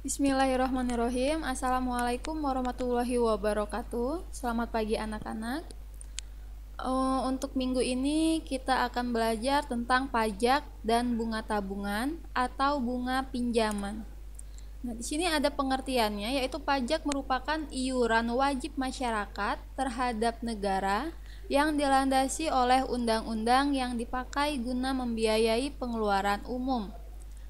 Bismillahirrahmanirrahim. Assalamualaikum warahmatullahi wabarakatuh. Selamat pagi anak-anak. Untuk minggu ini kita akan belajar tentang pajak dan bunga tabungan atau bunga pinjaman. Nah, di sini ada pengertiannya, yaitu pajak merupakan iuran wajib masyarakat terhadap negara yang dilandasi oleh undang-undang yang dipakai guna membiayai pengeluaran umum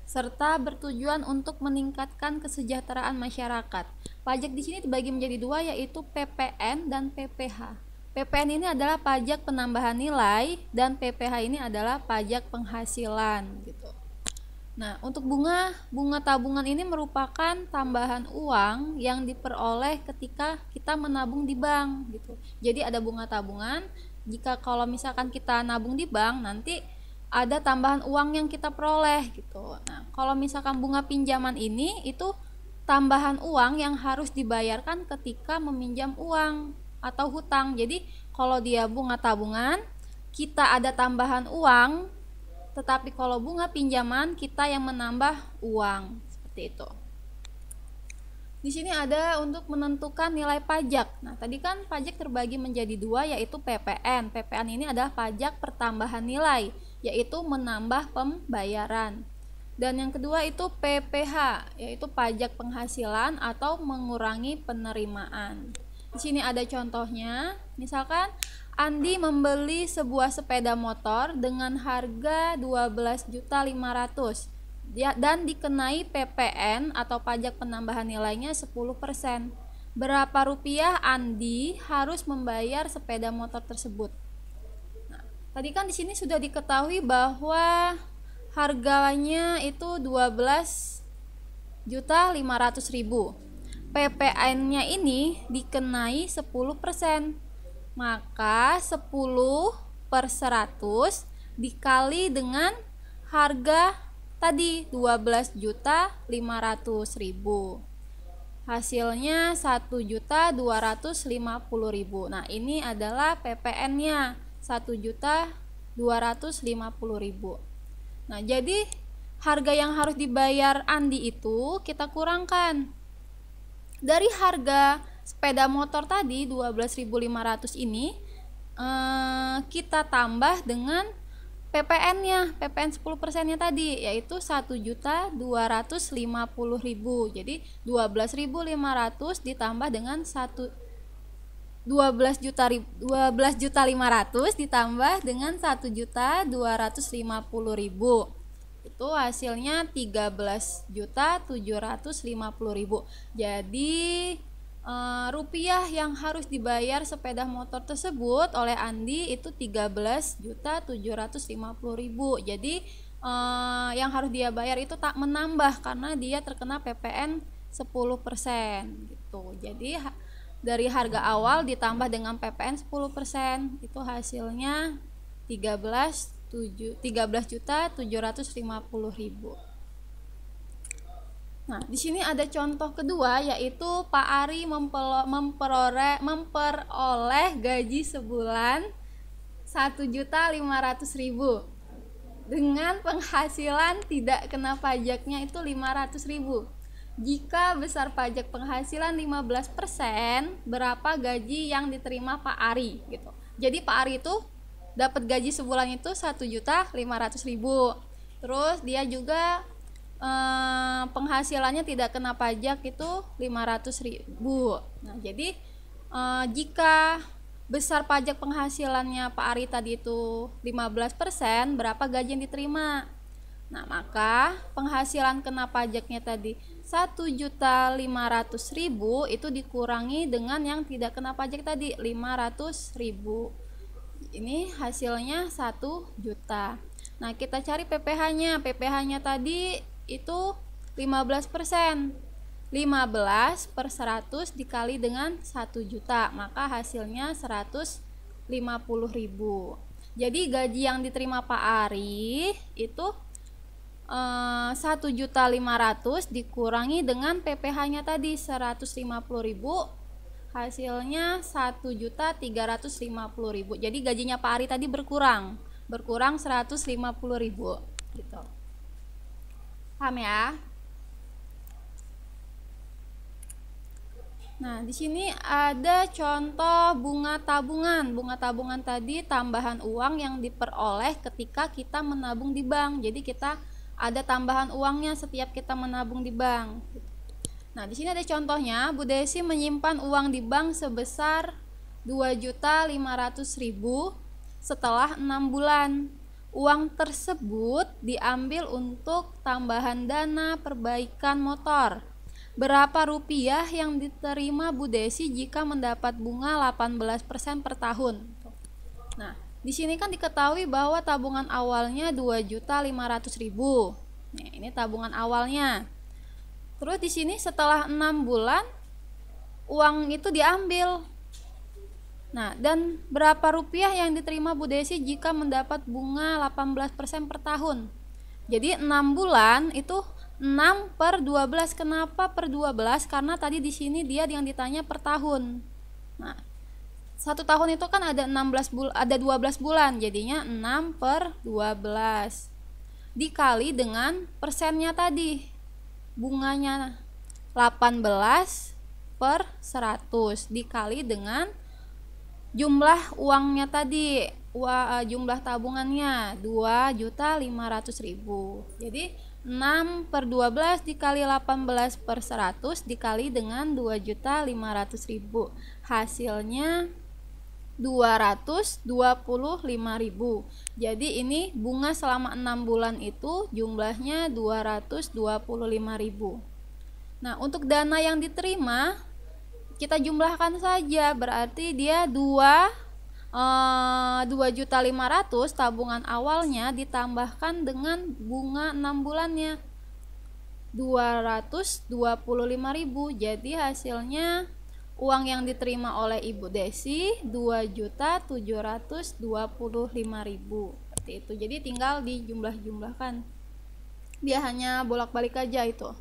serta bertujuan untuk meningkatkan kesejahteraan masyarakat. Pajak di sini dibagi menjadi dua, yaitu PPN dan PPH. PPN ini adalah pajak penambahan nilai dan PPH ini adalah pajak penghasilan gitu. Nah, untuk bunga tabungan ini merupakan tambahan uang yang diperoleh ketika kita menabung di bank gitu. Jadi ada bunga tabungan, jika kalau misalkan kita nabung di bank nanti ada tambahan uang yang kita peroleh gitu. Nah, kalau misalkan bunga pinjaman ini itu tambahan uang yang harus dibayarkan ketika meminjam uang atau hutang. Jadi kalau dia bunga tabungan, kita ada tambahan uang, tetapi kalau bunga pinjaman kita yang menambah uang, seperti itu. Di sini ada untuk menentukan nilai pajak. Nah, tadi kan pajak terbagi menjadi dua, yaitu PPN. PPN ini adalah pajak pertambahan nilai, yaitu menambah pembayaran. Dan yang kedua itu PPH, yaitu pajak penghasilan atau mengurangi penerimaan. Di sini ada contohnya. Misalkan Andi membeli sebuah sepeda motor dengan harga 12.500.000 dan dikenai PPN atau pajak penambahan nilainya 10%. Berapa rupiah Andi harus membayar sepeda motor tersebut? Nah, tadi kan di sini sudah diketahui bahwa harganya itu 12.500.000. PPN-nya ini dikenai 10%. Maka 10/100 dikali dengan harga tadi 12.500.000. Hasilnya 1.250.000. Nah, ini adalah PPN-nya 1.250.000. Nah, jadi harga yang harus dibayar Andi itu kita kurangkan dari harga sepeda motor tadi 12.500 ini, kita tambah dengan PPN-nya, PPN 10%-nya tadi, yaitu 1.250.000. Jadi 12.500 ditambah dengan 12.500 ditambah dengan 1.250.000. Itu hasilnya 13.750.000. Jadi rupiah yang harus dibayar sepeda motor tersebut oleh Andi itu 13.750.000. Jadi yang harus dia bayar itu tak menambah karena dia terkena PPN 10% gitu. Jadi dari harga awal ditambah dengan PPN 10%, itu hasilnya 13.750.000. Nah, di sini ada contoh kedua, yaitu Pak Ari memperoleh gaji sebulan 1.500.000 dengan penghasilan tidak kena pajaknya itu 500.000. Jika besar pajak penghasilan 15%, berapa gaji yang diterima Pak Ari gitu. Jadi Pak Ari itu dapat gaji sebulan itu 1.500.000. Terus dia juga penghasilannya tidak kena pajak itu 500.000. Nah, jadi jika besar pajak penghasilannya Pak Ari tadi itu 15%, berapa gaji yang diterima? Nah, maka penghasilan kena pajaknya tadi 1.500.000 itu dikurangi dengan yang tidak kena pajak tadi 500.000. Ini hasilnya 1 juta. Nah, kita cari PPH-nya. PPH-nya tadi itu 15%. 15/100 dikali dengan 1 juta, maka hasilnya 150.000. Jadi gaji yang diterima Pak Ari itu 1.500.000 dikurangi dengan PPH-nya tadi 150.000, hasilnya 1.350.000. Jadi gajinya Pak Ari tadi berkurang 150.000 gitu. Paham ya? Nah, di sini ada contoh bunga tabungan. Bunga tabungan tadi tambahan uang yang diperoleh ketika kita menabung di bank. Jadi kita ada tambahan uangnya setiap kita menabung di bank. Nah, di sini ada contohnya, Bu Desi menyimpan uang di bank sebesar 2.500.000 setelah 6 bulan. Uang tersebut diambil untuk tambahan dana perbaikan motor. Berapa rupiah yang diterima Bu Desi jika mendapat bunga 18% per tahun? Nah, di sini kan diketahui bahwa tabungan awalnya 2.500.000. Nah, ini tabungan awalnya. Terus di sini setelah 6 bulan uang itu diambil. Nah, dan berapa rupiah yang diterima Bu Desi jika mendapat bunga 18% per tahun? Jadi 6 bulan itu 6 per 12. Kenapa per 12? Karena tadi di sini dia yang ditanya per tahun. Nah, 1 tahun itu kan ada 12 bulan, jadinya 6 per 12 dikali dengan persennya tadi. Bunganya 18 per 100 dikali dengan jumlah uangnya tadi, jumlah tabungannya 2.500.000. Jadi 6 per 12 dikali 18 per 100 dikali dengan 2.500.000. Hasilnya 225.000. Jadi ini bunga selama 6 bulan itu jumlahnya 225.000. Nah, untuk dana yang diterima kita jumlahkan saja, berarti dia 2.500.000 tabungan awalnya ditambahkan dengan bunga 6 bulannya 225.000. Jadi hasilnya uang yang diterima oleh Ibu Desi 2.725.000 seperti itu. Jadi tinggal dijumlah-jumlahkan, dia hanya bolak-balik aja itu.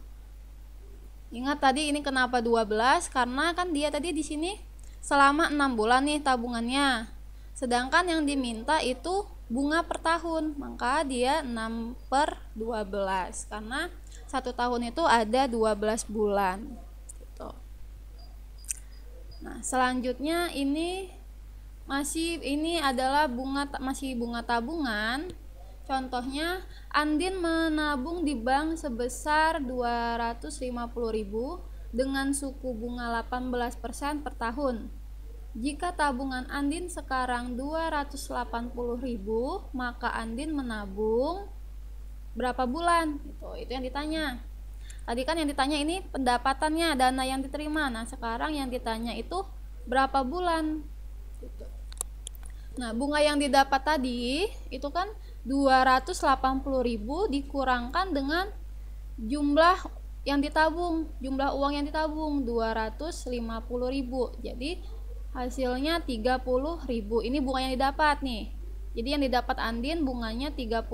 Ingat tadi ini kenapa 12? Karena kan dia tadi di sini selama 6 bulan nih tabungannya. Sedangkan yang diminta itu bunga per tahun, maka dia 6 per 12 karena 1 tahun itu ada 12 bulan. Gitu. Nah, selanjutnya ini adalah masih bunga tabungan. Contohnya, Andin menabung di bank sebesar 250.000 dengan suku bunga 18% per tahun. Jika tabungan Andin sekarang 280.000, maka Andin menabung berapa bulan? Itu yang ditanya. Tadi kan yang ditanya ini pendapatannya, dana yang diterima. Nah, sekarang yang ditanya itu berapa bulan? Nah, bunga yang didapat tadi itu kan 280.000 dikurangkan dengan jumlah yang ditabung, jumlah uang yang ditabung 250.000. Jadi hasilnya 30.000. Ini bunga yang didapat nih. Jadi yang didapat Andin bunganya 30.000.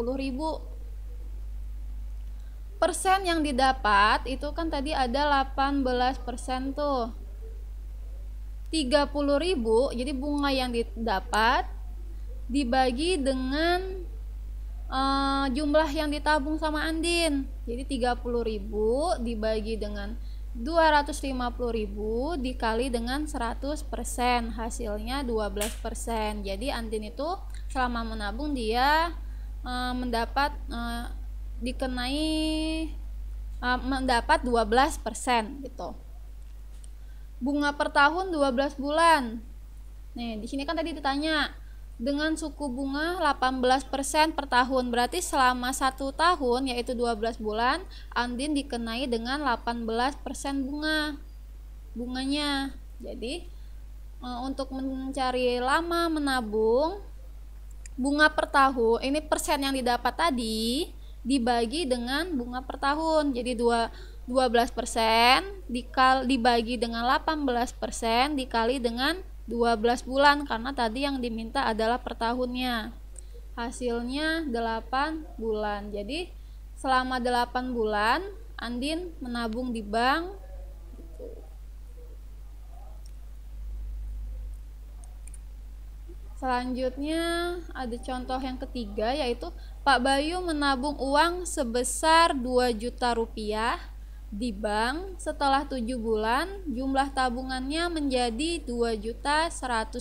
Persen yang didapat itu kan tadi ada 18% tuh. 30.000, jadi bunga yang didapat dibagi dengan jumlah yang ditabung sama Andin. Jadi 30.000 dibagi dengan 250.000 dikali dengan 100%, hasilnya 12%. Jadi Andin itu selama menabung dia mendapat 12% gitu. Bunga per tahun 12 bulan. Nih, di sini kan tadi ditanya dengan suku bunga 18% per tahun, berarti selama 1 tahun yaitu 12 bulan Andin dikenai dengan 18% bunganya. Jadi untuk mencari lama menabung, bunga per tahun ini persen yang didapat tadi dibagi dengan bunga per tahun. Jadi 12% dibagi dengan 18% dikali dengan 12 bulan karena tadi yang diminta adalah per tahunnya. Hasilnya 8 bulan. Jadi selama 8 bulan Andin menabung di bank. Selanjutnya ada contoh yang ketiga, yaitu Pak Bayu menabung uang sebesar 2 juta rupiah di bank, setelah 7 bulan jumlah tabungannya menjadi 2.105.000,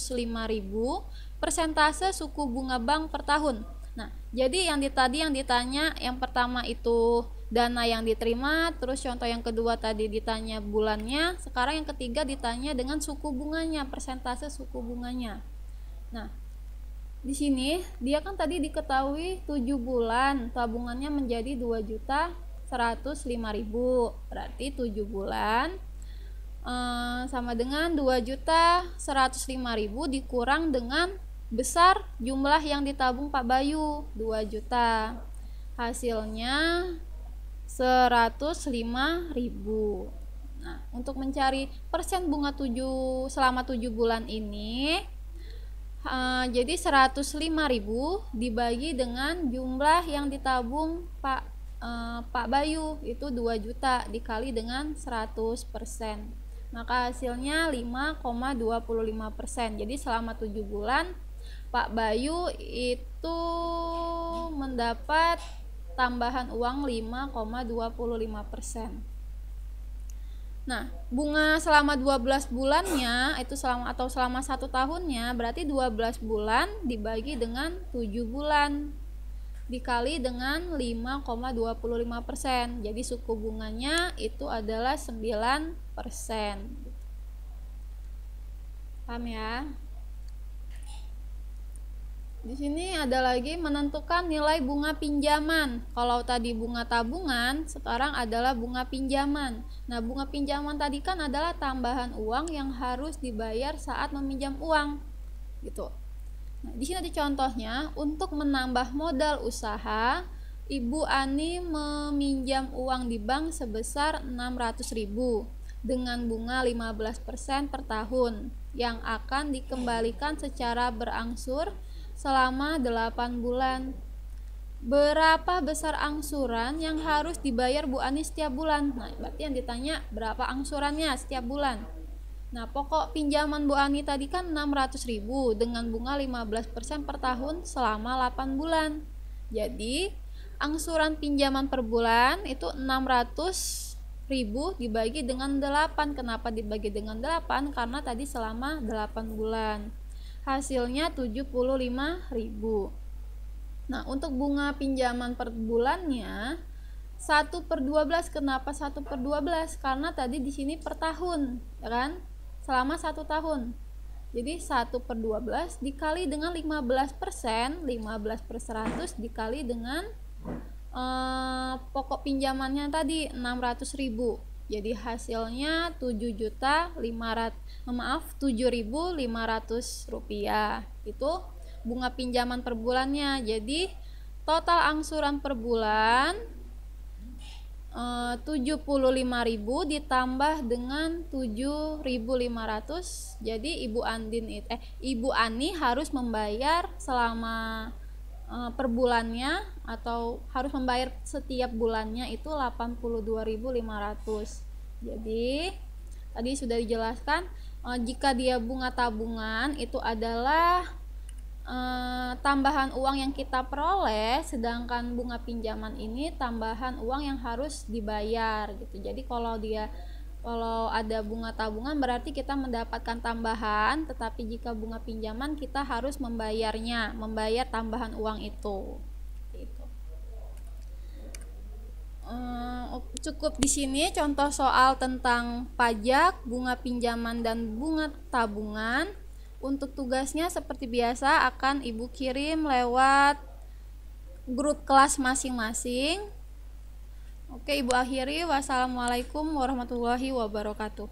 persentase suku bunga bank per tahun. Nah, jadi tadi yang ditanya yang pertama itu dana yang diterima, terus contoh yang kedua tadi ditanya bulannya, sekarang yang ketiga ditanya dengan suku bunganya, persentase suku bunganya. Nah, di sini dia kan tadi diketahui 7 bulan tabungannya menjadi 2.105.000, berarti 7 bulan sama dengan 2.105.000 dikurang dengan besar jumlah yang ditabung Pak Bayu 2 juta, hasilnya 105.000. Nah, untuk mencari persen bunga selama 7 bulan ini, jadi 105.000 dibagi dengan jumlah yang ditabung Pak Bayu itu 2 juta dikali dengan 100%, maka hasilnya 5,25%. Jadi selama 7 bulan Pak Bayu itu mendapat tambahan uang 5,25%. Nah, bunga selama 12 bulannya itu selama 1 tahunnya berarti 12 bulan dibagi dengan 7 bulan dikali dengan 5,25%. Jadi suku bunganya itu adalah 9%. Paham ya? Di sini ada lagi menentukan nilai bunga pinjaman. Kalau tadi bunga tabungan, sekarang adalah bunga pinjaman. Nah, bunga pinjaman tadi kan adalah tambahan uang yang harus dibayar saat meminjam uang. Gitu. Nah, di sini ada contohnya, untuk menambah modal usaha, Ibu Ani meminjam uang di bank sebesar 600.000 dengan bunga 15% per tahun yang akan dikembalikan secara berangsur selama 8 bulan. Berapa besar angsuran yang harus dibayar Bu Ani setiap bulan? Nah, berarti yang ditanya berapa angsurannya setiap bulan. Nah, pokok pinjaman Bu Ani tadi kan 600.000 dengan bunga 15% per tahun selama 8 bulan. Jadi, angsuran pinjaman per bulan itu 600.000 dibagi dengan 8. Kenapa dibagi dengan 8? Karena tadi selama 8 bulan. Hasilnya 75.000. Nah, untuk bunga pinjaman per bulannya 1/12. Kenapa 1/12? Karena tadi di sini per tahun, ya kan? Selama 1 tahun. Jadi 1/12 dikali dengan 15%, 15/100 dikali dengan pokok pinjamannya tadi 600.000. Jadi hasilnya 7.500 rupiah. Itu bunga pinjaman per bulannya. Jadi total angsuran per bulan 75.000 ditambah dengan 7.500. Jadi Ibu Ani harus membayar selama per bulannya atau harus membayar setiap bulannya itu 82.500. Jadi tadi sudah dijelaskan, jika dia bunga tabungan itu adalah tambahan uang yang kita peroleh, sedangkan bunga pinjaman ini tambahan uang yang harus dibayar gitu. Jadi kalau ada bunga tabungan berarti kita mendapatkan tambahan, tetapi jika bunga pinjaman kita harus membayar tambahan uang itu. Gitu. Cukup di sini contoh soal tentang pajak, bunga pinjaman dan bunga tabungan. Untuk tugasnya seperti biasa akan Ibu kirim lewat grup kelas masing-masing. Oke, Ibu akhiri. Wassalamualaikum warahmatullahi wabarakatuh.